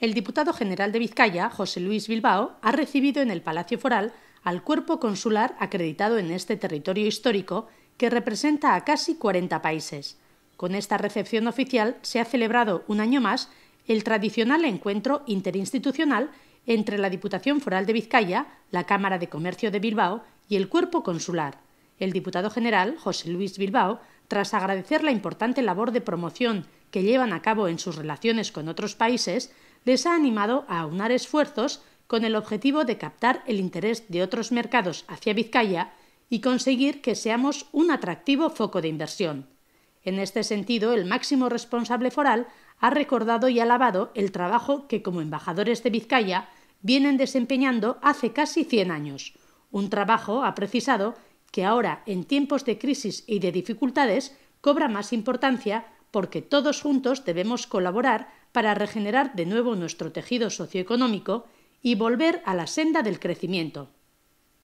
El diputado general de Vizcaya, José Luis Bilbao, ha recibido en el Palacio Foral al cuerpo consular acreditado en este territorio histórico que representa a casi 40 países. Con esta recepción oficial se ha celebrado un año más el tradicional encuentro interinstitucional entre la Diputación Foral de Vizcaya, la Cámara de Comercio de Bilbao y el cuerpo consular. El diputado general, José Luis Bilbao, tras agradecer la importante labor de promoción que llevan a cabo en sus relaciones con otros países, les ha animado a aunar esfuerzos con el objetivo de captar el interés de otros mercados hacia Vizcaya y conseguir que seamos un atractivo foco de inversión. En este sentido, el máximo responsable foral ha recordado y alabado el trabajo que como embajadores de Vizcaya vienen desempeñando hace casi 100 años. Un trabajo, ha precisado, que ahora, en tiempos de crisis y de dificultades, cobra más importancia porque todos juntos debemos colaborar para regenerar de nuevo nuestro tejido socioeconómico y volver a la senda del crecimiento.